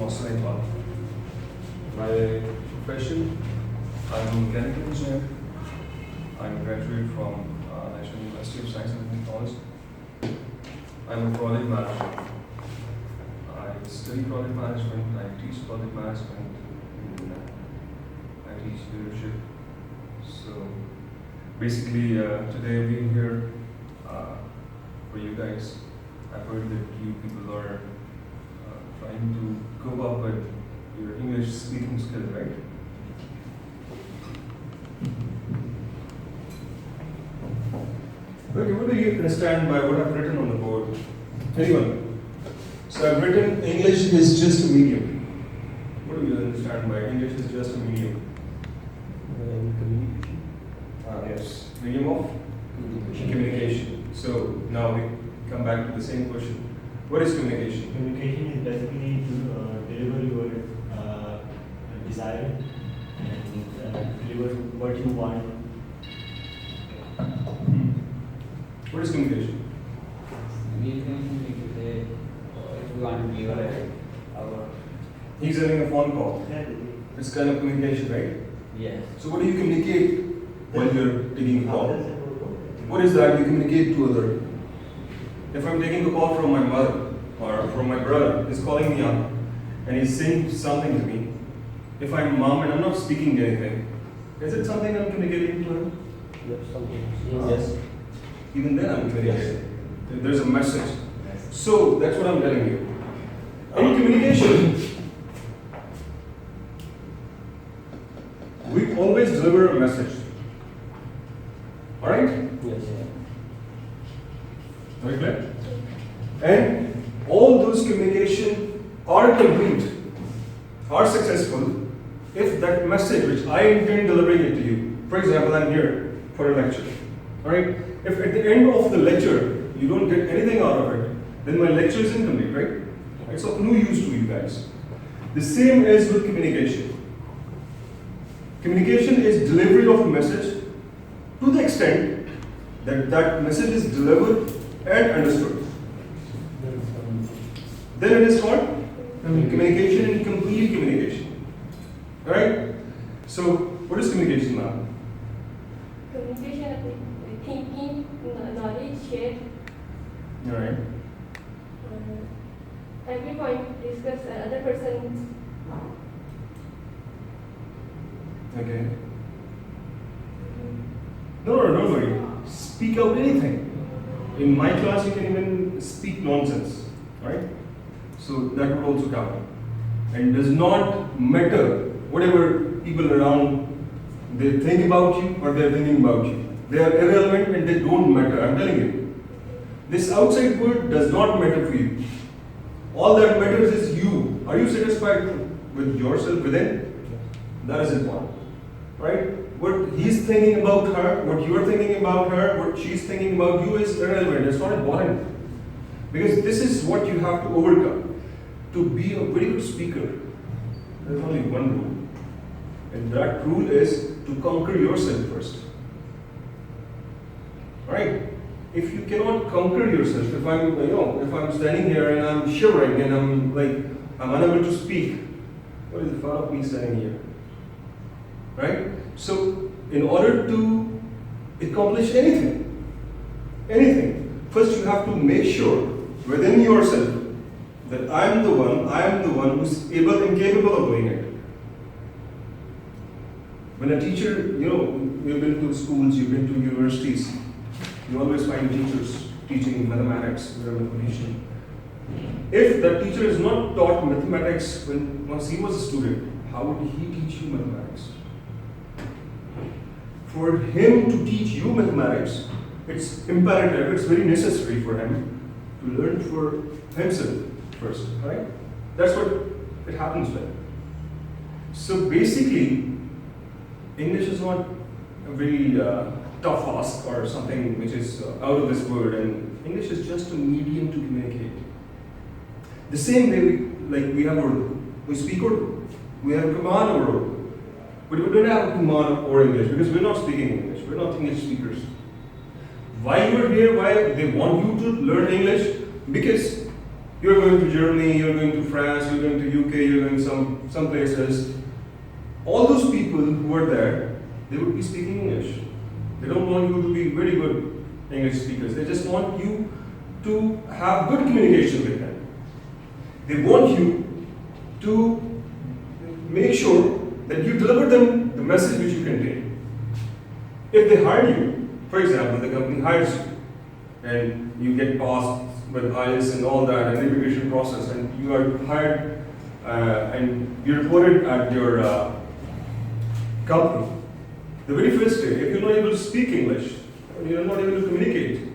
Mohsin Iqbal. My profession, I'm a mechanical engineer. I'm a graduate from National University of Science and Technology. I'm a project manager. I study project management, I teach project management, and I teach leadership. So basically, today I've been here for you guys. I've heard that you people are trying to cope up with your English speaking skills, right? Okay, what do you understand by what I've written on the board? Anyone? So I've written English is just a medium. What do you understand by English is just a medium? Communication. Yes, medium of communication. So now we come back to the same question. What is communication? Communication is basically to deliver your desire and deliver what you want. What is communication? Communication is if you want to give our He's getting a phone call. It's kind of communication, right? yes. So what do you communicate when you're taking a call? What is that you communicate to other? If I'm taking a call from my mother or from my brother, he's calling me up and he's saying something to me. If I'm mom and I'm not speaking anything, is it something I'm communicating to her? Yes. Even then I'm communicating. There's a message. So that's what I'm telling you. In communication, we always deliver a message. Alright? Yes. Very clear? And all those communication are complete, are successful if that message which I intend delivering it to you, for example, I'm here for a lecture. Alright? If at the end of the lecture you don't get anything out of it, then my lecture is incomplete, right? It's of no use to you guys. The same is with communication. Communication is delivery of a message to the extent that that message is delivered and understood. Then it is called communication and complete communication. Alright? So, what is communication now? Communication, thinking, knowledge shared. Alright. Every point discuss other person's. Okay. No, don't worry. Speak out anything. In my class, you can even speak nonsense, right? So that would also count. And does not matter whatever people around they think about you or they're thinking about you. They are irrelevant and they don't matter. I'm telling you. This outside world does not matter for you. All that matters is you. Are you satisfied with yourself within? That is important. Right? What he's thinking about her, what you're thinking about her, what she's thinking about you is irrelevant. It's not important. Because this is what you have to overcome. To be a very good speaker, there's only one rule. And that rule is to conquer yourself first. Right? If you cannot conquer yourself, if I'm standing here and I'm shivering and I'm unable to speak, what is the fun of me standing here? Right? So, in order to accomplish anything, first you have to make sure within yourself that I am the one who's able and capable of doing it. When a teacher, you've been to schools, you've been to universities, you always find teachers teaching mathematics, mathematician. If that teacher is not taught mathematics once he was a student, how would he teach you mathematics? For him to teach you mathematics, it's imperative, it's very necessary for him to learn for himself first, right? That's what it happens with. So basically, English is not a very tough ask or something which is out of this world, and English is just a medium to communicate. The same way we have Urdu. We speak Urdu. We have a command over Urdu. But we don't have a command over English because we're not speaking English. We're not English speakers. Why you are here? Why they want you to learn English? Because You're going to Germany, you're going to France, you're going to UK, you're going some places. All those people who are there, they would be speaking English. They don't want you to be very good English speakers. They just want you to have good communication with them. They want you to make sure that you deliver them the message which you contain. If they hire you, for example, the company hires you, and you get passed with IELTS and all that, and immigration process, and you are hired and you're reported at your company. The very first day, if you're not able to speak English, and you're not able to communicate,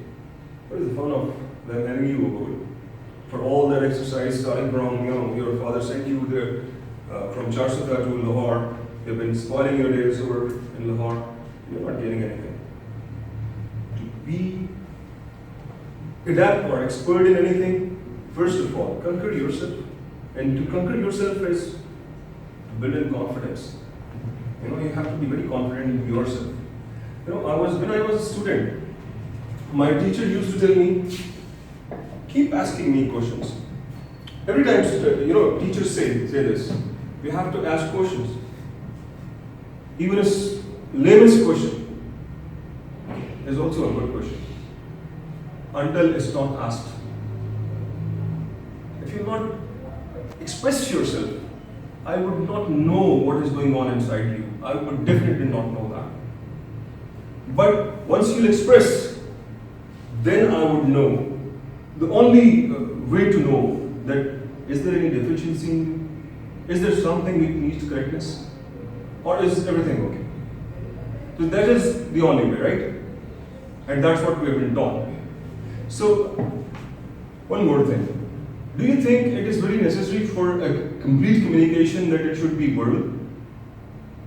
what is the fun of them having you aboard? For all that exercise, starting from, your father sent you there from Charsata to Lahore, you've been spoiling your days over in Lahore, you're not getting anything. To be adept or expert in anything, first of all, conquer yourself. And to conquer yourself is to build in confidence. You have to be very confident in yourself. When I was a student, my teacher used to tell me, keep asking me questions. Every time, teachers say this, we have to ask questions. Even a layman's question is also a good question, until it's not asked. If you not express yourself, I would not know what is going on inside you. I would definitely not know that. But once you express, then I would know. The only way to know that is there any deficiency in you? Is there something that needs correctness? Or is everything okay? So that is the only way, right? And that's what we have been taught. So, one more thing. Do you think it is very necessary for a complete communication that it should be verbal?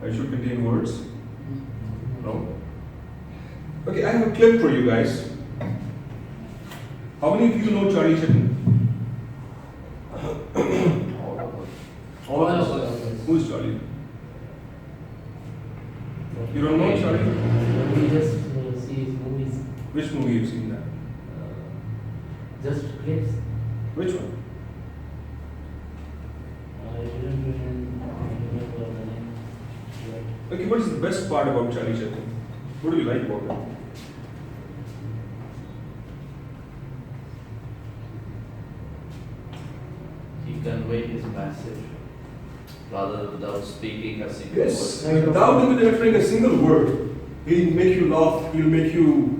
It should contain words? No? Okay, I have a clip for you guys. How many of you know Charlie Chaplin? All of us. Who is Charlie? You don't know Charlie? We just see his movies. Which movie have you seen that? Just clips. Which one? I didn't remember the name. Okay, what is the best part about Charlie Chaplin? What do you like about it? He conveyed his message rather without speaking a single Yes, word. without even uttering a single word, he'll make you laugh, he'll make you,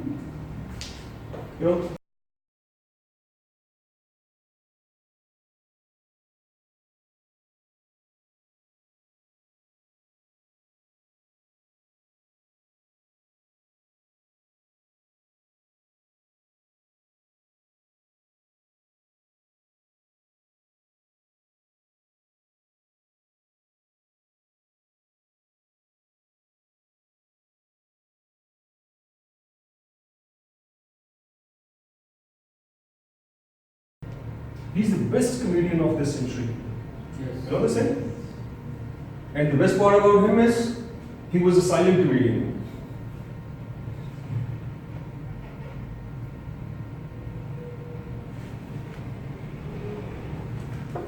he's the best comedian of this century. Yes. You know the saying? And the best part about him is, he was a silent comedian.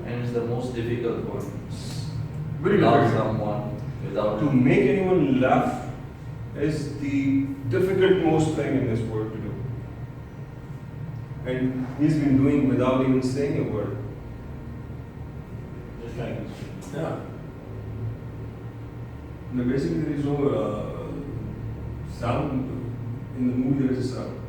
And it's the most difficult one. Very Love difficult. someone without To make anyone laugh is the difficult most thing in this world to do. And he's been doing without even saying a word. Just like this. Yeah. No, basically, there is no sound in the movie. There is a sound.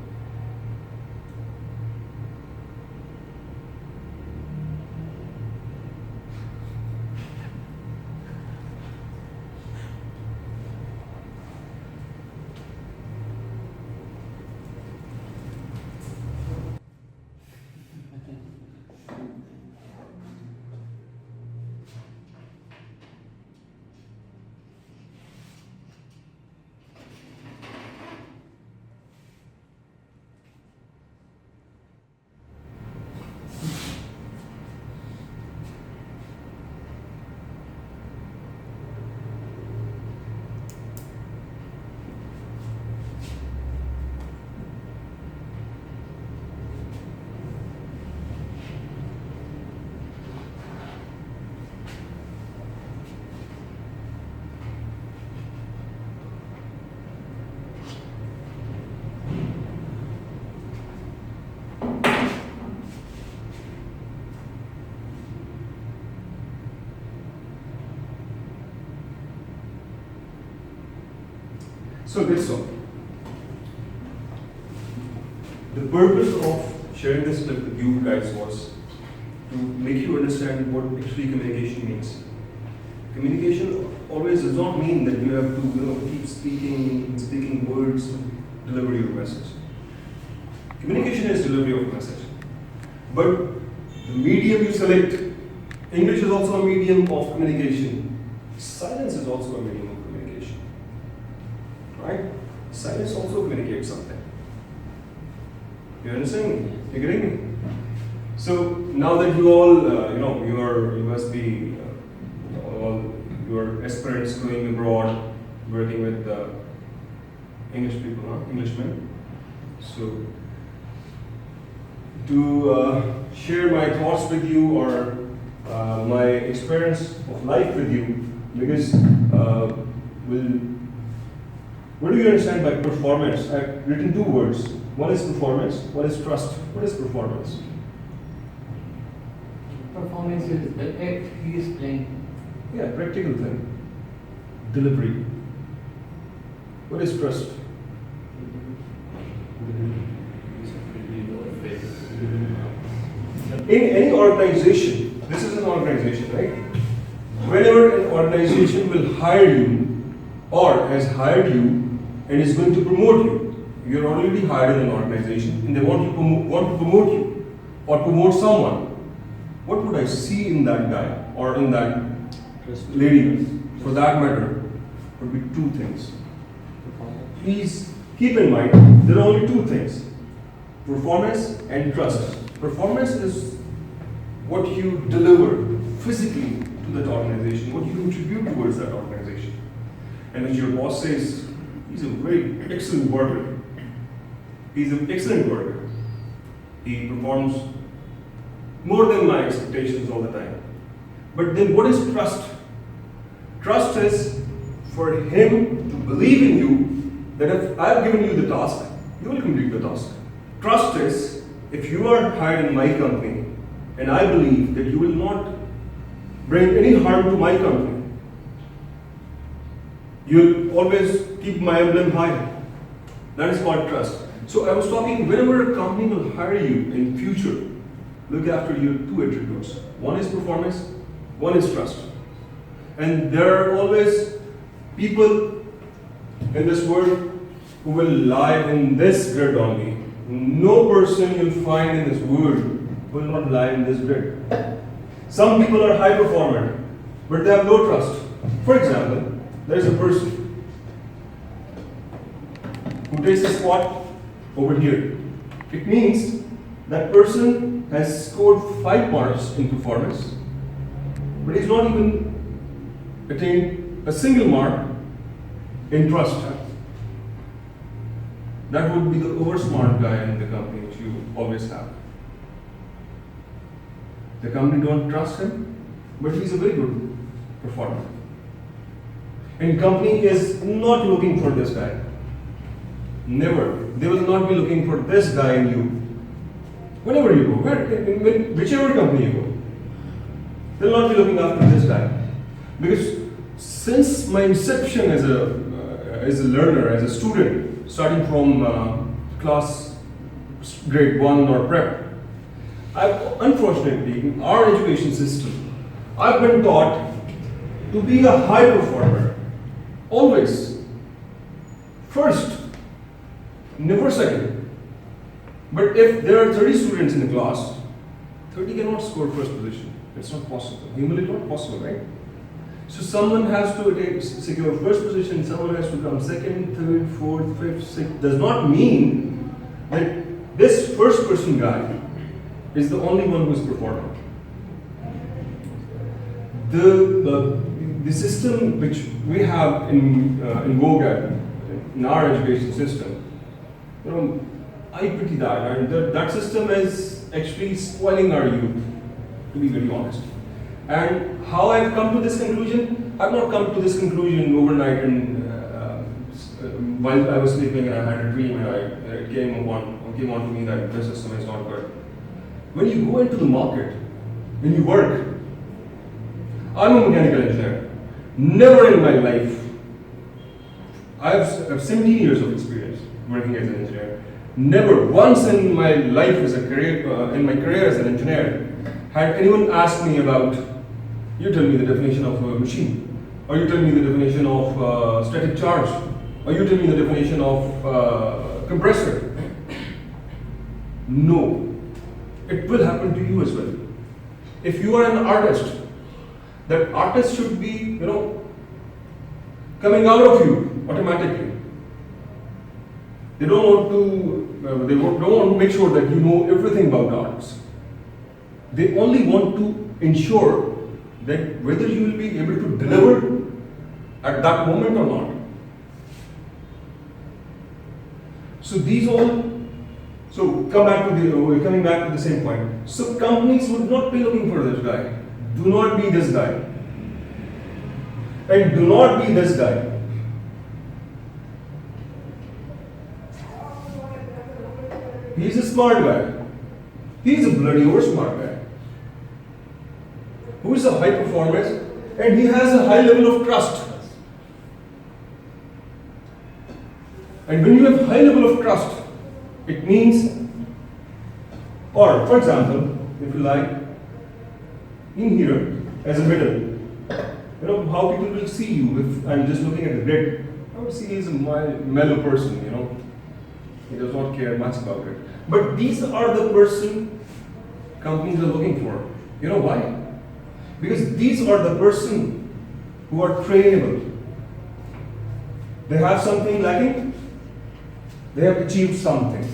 So let's talk. The purpose of sharing this clip with you guys was to make you understand what actually communication means. Communication always does not mean that you have to keep speaking words to deliver your message. Communication is delivery of message. But the medium you select, English is also a medium of communication. Silence is also a medium of communication. Right? Silence also communicates something. You understand me? You getting me? So now that you all, you must be all your aspirants going abroad, working with English people, Englishmen. So to share my thoughts with you or my experience of life with you, because what do you understand by performance? I've written two words. One is performance, one is trust. What is performance? Performance is the act he is playing. Yeah, practical thing. Delivery. What is trust? In any organization, this is an organization, right? Whenever an organization will hire you or has hired you and is going to promote you, you're already hired in an organization and they want to promote you or promote someone. What would I see in that guy or in that lady, for that matter, would be two things. Please keep in mind, there are only two things: performance and trust. Performance is what you deliver physically to that organization, what you contribute towards that organization. And as your boss says, he's a very excellent worker. He's an excellent worker. He performs more than my expectations all the time. But then what is trust? Trust is for him to believe in you that if I've given you the task, you will complete the task. Trust is if you are hired in my company and I believe that you will not bring any harm to my company, you'll always keep my emblem high. That is called trust. So I was talking, whenever a company will hire you in future, look after your two attributes. One is performance, one is trust. And there are always people in this world who will lie in this grid only. No person you'll find in this world will not lie in this grid. Some people are high performer, but they have low trust. For example, there is a person who takes a squat over here. It means that person has scored 5 marks in performance, but he's not even attained a single mark in trust. That would be the over-smart guy in the company which you always have. The company don't trust him, but he's a very good performer. And company is not looking for this guy. Never. They will not be looking for this guy in you. Whenever you go, whichever company you go, they'll not be looking after this guy. Because since my inception as a learner, as a student, starting from class grade 1 or prep, unfortunately, in our education system, I've been taught to be a high performer. Always. First, never second. But if there are 30 students in the class, 30 cannot score first position. It's not possible. Humanly not possible, right? So someone has to secure first position, someone has to come second, third, fourth, fifth, sixth. Does not mean that this first person guy is the only one who is performing. The system which we have in Gulberg, in our education system, I pity that. And that system is actually spoiling our youth, to be very honest. And how I've come to this conclusion? I've not come to this conclusion overnight and while I was sleeping and I had a dream and it came on to me that this system is not good. When you go into the market, when you work, I'm a mechanical engineer. Never in my life I have 17 years of experience working as an engineer. Never once in my life as a career, in my career as an engineer, had anyone asked me about, you tell me the definition of a machine, or you tell me the definition of static charge, or you tell me the definition of compressor. No, it will happen to you as well. If you are an artist, that artist should be, coming out of you automatically. They don't want to, don't want to make sure that you know everything about arts. They only want to ensure that whether you will be able to deliver at that moment or not. So these all, coming back to the same point. So companies would not be looking for this guy. Do not be this guy. And do not be this guy. He's a smart guy. He's a bloody over smart guy. Who is a high performer and he has a high level of trust. And when you have high level of trust, it means, or for example, if you like, in here as a middle, how people will see you if I'm just looking at the grid. I would see he's a mellow person, He does not care much about it. But these are the person companies are looking for. You know why? Because these are the person who are trainable. They have something lacking. They have achieved something,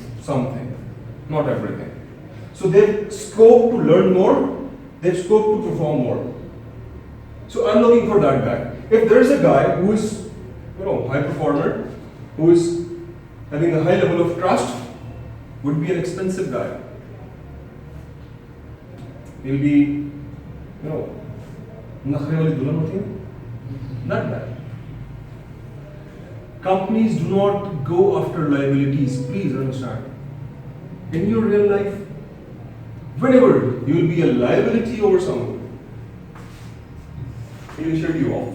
not everything. So they've scope to learn more, they've scope to perform more. So I'm looking for that guy. If there is a guy who is, high performer, who is having a high level of trust, would be an expensive guy. He'll be, nakhre wali dulan hoti hai? Not bad. Companies do not go after liabilities, please understand. In your real life, whenever you will be a liability over someone, he will shut you off.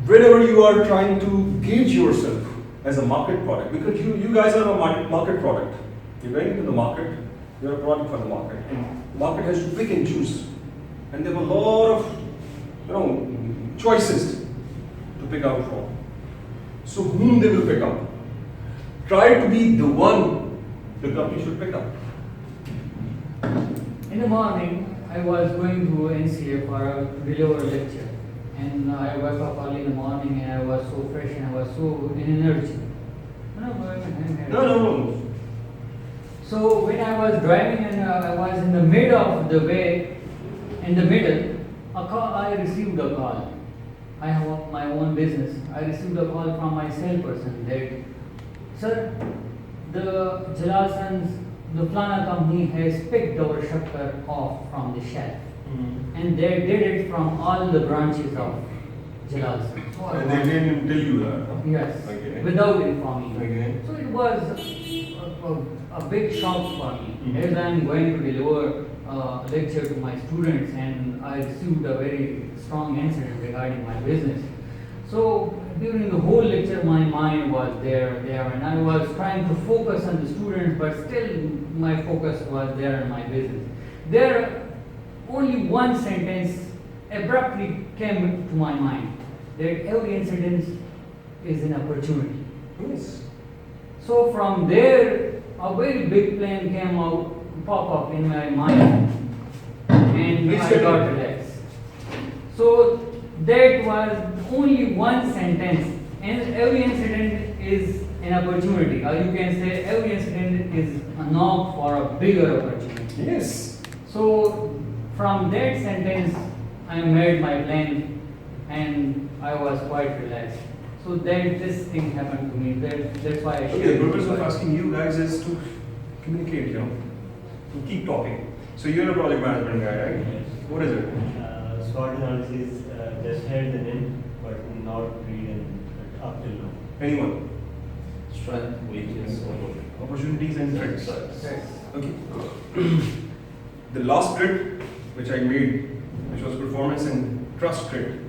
Whenever you are trying to gauge yourself as a market product, because you guys are a market product. You're going into the market, you're a product for the market. And the market has to pick and choose. And they have a lot of, choices to pick out from. So whom they will pick up? Try to be the one the company should pick up. In the morning, I was going to NCA for a deliver lecture. And I woke up early in the morning and I was so fresh and I was so in energy. No. So when I was driving and I was in the middle of the way, I received a call. I have my own business. I received a call from my salesperson that, sir, the Jalalson's, the Flana company has picked our shutter off from the shelf. And they did it from all the branches of Jalalson. And they didn't tell you that? Huh? Yes, Okay. without informing me. Okay. So it was a big shock for me. As I am going to deliver lecture to my students and I received a very strong incident regarding my business. So during the whole lecture my mind was there and I was trying to focus on the students but still my focus was there on my business. There only one sentence abruptly came to my mind that every incident is an opportunity. Yes. So from there a very big plan came out, pop up in my mind and I got relaxed. So that was only one sentence and every incident is an opportunity, or you can say every incident is a knock for a bigger opportunity. Yes. So from that sentence I made my plan and I was quite relaxed. So that this thing happened to me. That's why I Okay, the purpose of asking you guys is to communicate, to keep talking. So you're a project management guy, right? Yes. What is it? SWOT analysis, just heard the name, but not read and up till now. Anyone? Strength, weakness, Opportunities and threats. Yes. Okay. The last grid which I made, which was performance and trust grid,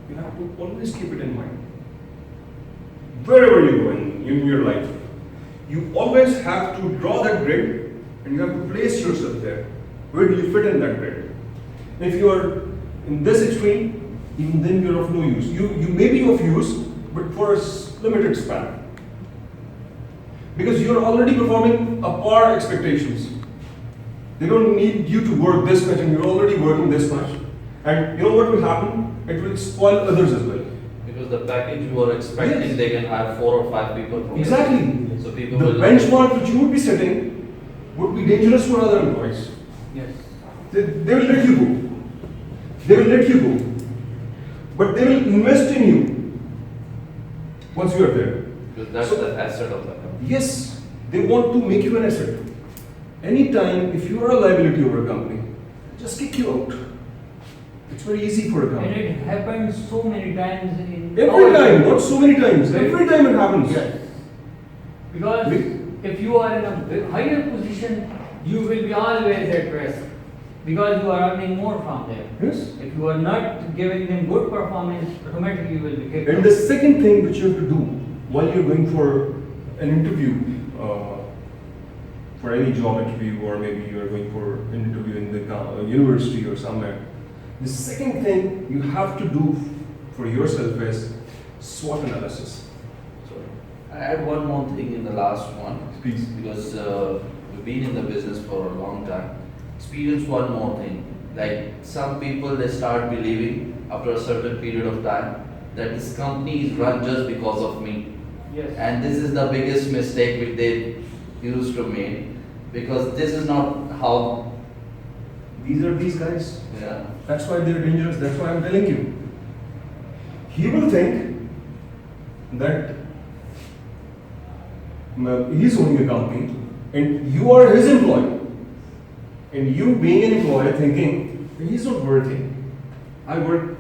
You have to always keep it in mind. Wherever you go in your life, you always have to draw that grid and you have to place yourself there. Where do you fit in that grid? If you are in this extreme, even then you're of no use. You may be of use, but for a limited span. Because you're already performing up par expectations. They don't need you to work this much and you're already working this much. And you know what will happen? It will spoil others as well. Because the package you are expecting, Yes. they can hire 4 or 5 people from Exactly. it. So people The will benchmark which you would be setting would be dangerous for other employees. Yes. They will let you go. They will let you go. But they will invest in you once you are there. Because that's So- the asset of the company. Yes, they want to make you an asset. Anytime, if you are a liability over a company, just kick you out. It's very easy for a And company. it happens so many times in Every our- time, not so many times. Every time it happens. Yes. Because if you are in a higher position, you will be always at risk. Because you are earning more from them. Yes. If you are not giving them good performance, automatically you will be kicked And out. the second thing which you have to do while you're going for an interview, for any job interview, or maybe you're going for an interview in the university or somewhere, the second thing you have to do for yourself is SWOT analysis. Sorry. I add one more thing in the last one. Please. Because we've been in the business for a long time. Experience one more thing. Like some people, they start believing after a certain period of time that this company is run just because of me. Yes. And this is the biggest mistake which they used to make, because this is not how. These are these guys. Yeah. That's why they're dangerous. That's why I'm telling you. He will think that he's owning a company and you are his employee. And you being an employee thinking, he's not worthy. I work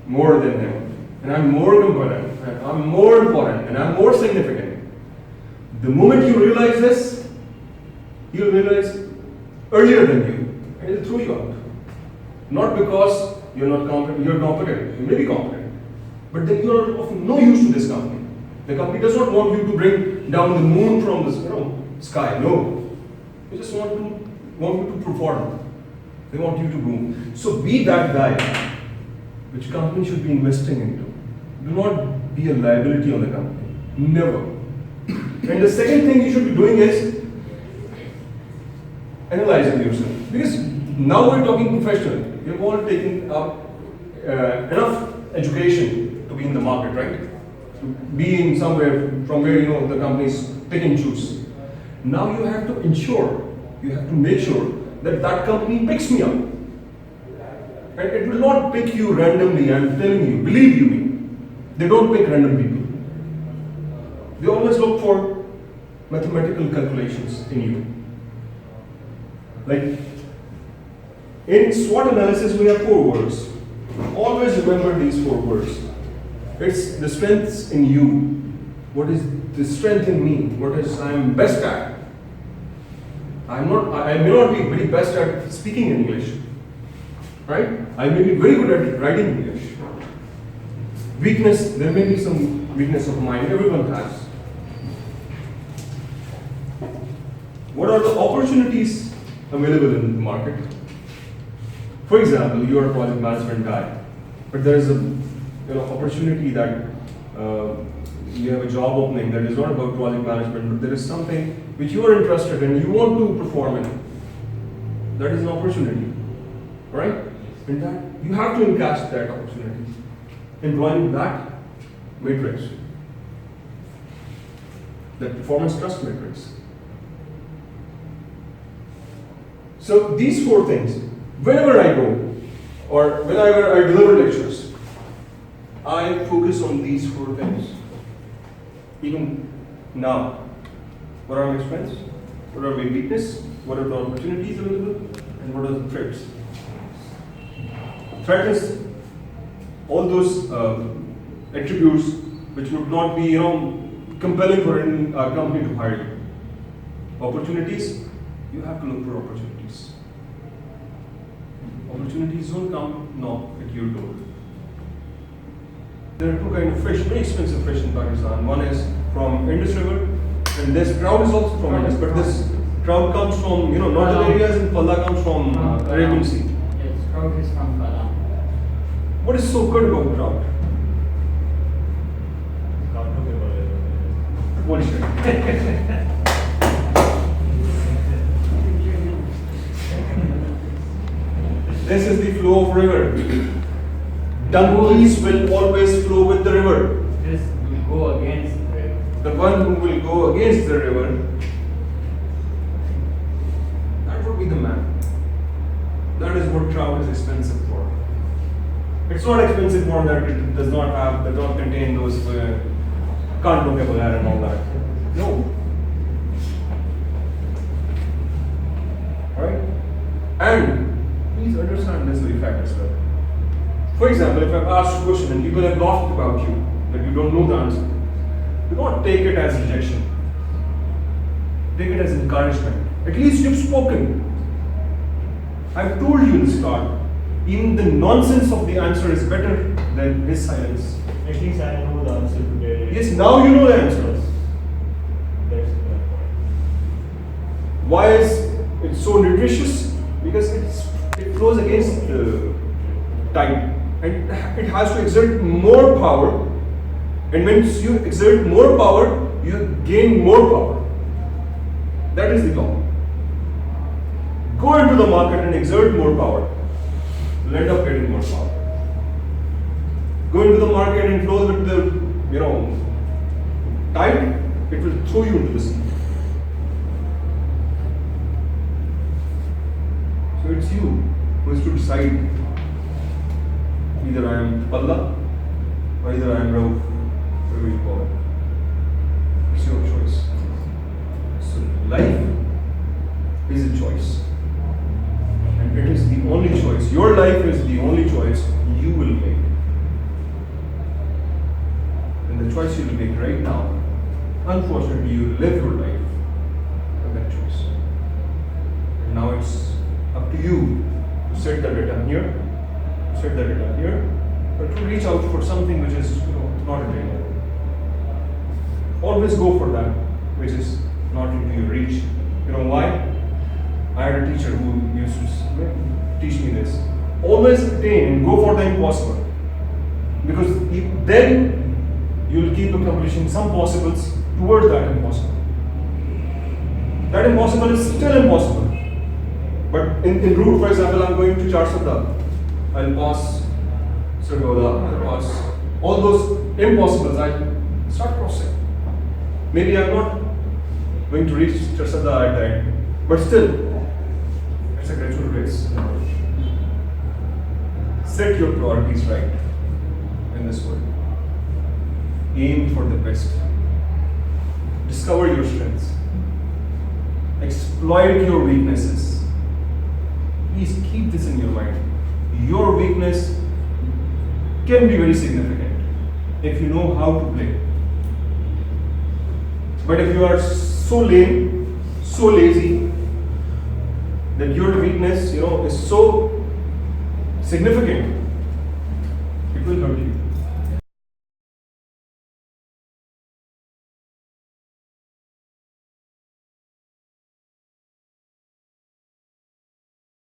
more than him. And I'm more competent. And I'm more important. And I'm more significant. The moment you realize this, you'll realize earlier than you. And it'll throw you out. Not because you're not competent, you're competent. You may be competent. But then you're of no use to this company. The company does not want you to bring down the moon from the sky. No. They just want you to perform. They want you to boom. So be that guy which company should be investing into. Do not be a liability on the company. Never. And the second thing you should be doing is analyzing yourself. Because now we're talking professionally. You've all taken up enough education to be in the market, right? To be in somewhere from where the companies pick and choose. Now you have to ensure, you have to make sure that that company picks me up. And it will not pick you randomly, I'm telling you, believe you me. They don't pick random people. They always look for mathematical calculations in you. Like, in SWOT analysis, we have 4 words. Always remember these 4 words. It's the strengths in you. What is the strength in me? What is I'm best at? I may not be very best at speaking English. Right? I may be very good at writing English. Weakness, there may be some weakness of mine, everyone has. What are the opportunities available in the market? For example, you are a project management guy, but there is a opportunity that you have a job opening that is not about project management, but there is something which you are interested in, you want to perform in. That is an opportunity, right? And that you have to encash that opportunity, employing that matrix, that performance trust matrix. So these 4 things, whenever I go, or whenever I deliver lectures, I focus on these 4 things. Even now, what are my strengths? What are my weaknesses? What are the opportunities available? And what are the threats? Threat is all those attributes which would not be, compelling for a company to hire you. Opportunities, you have to look for opportunities. Opportunities don't come knock at your door. There are two kinds of fish, very expensive fish in Pakistan. One is from Indus River, and this trout is also from Indus, but this trout comes from northern areas, and palla comes from Arabian Sea. Yes, trout is from Palam. What is so good about trout? Bullshit. This is the flow of river. Donkeys will always flow with the river. This will go against the river. The one who will go against the river, that would be the man. That is what trout is expensive for. It's not expensive for that it does not contain those can't vocabulary and all that. No. Alright? And please understand this very fact as well. For example, if I've asked a question and people have laughed about you, that you don't know the answer, do not take it as rejection. Take it as encouragement. At least you've spoken. I've told you in the start, even the nonsense of the answer is better than his silence. At least I know the answer today. Yes, now you know the answer. That's the point. Why is it so nutritious? Because it flows against the tide. And it has to exert more power. And when you exert more power, you gain more power. That is the law. Go into the market and exert more power. You'll end up getting more power. Go into the market and flow with the, tide, it will throw you into the sea. So it's you who has to decide. Either I am Palla or either I am Rauf, whatever you call it. It's your choice. So life is a choice. And it is the only choice. Your life is the only choice you will make. And the choice you will make right now, unfortunately, you live your life with that choice. And now it's up to you to set the data here, or to reach out for something which is not attainable. Always go for that which is not into your reach. You know why? I had a teacher who used to teach me this. Always attain and go for the impossible. Because then you will keep accomplishing some possibles towards that impossible. That impossible is still impossible. But in route, for example, I'm going to Charsada. I'll pass Sargoda, I'll pass all those impossibles. I'll start crossing. Maybe I'm not going to reach Charsada at the end, but still, it's a gradual race. Set your priorities right in this world. Aim for the best. Discover your strengths. Exploit your weaknesses. Please keep this in your mind. Your weakness can be very significant if you know how to play. But if you are so lame, so lazy, that your weakness, is so significant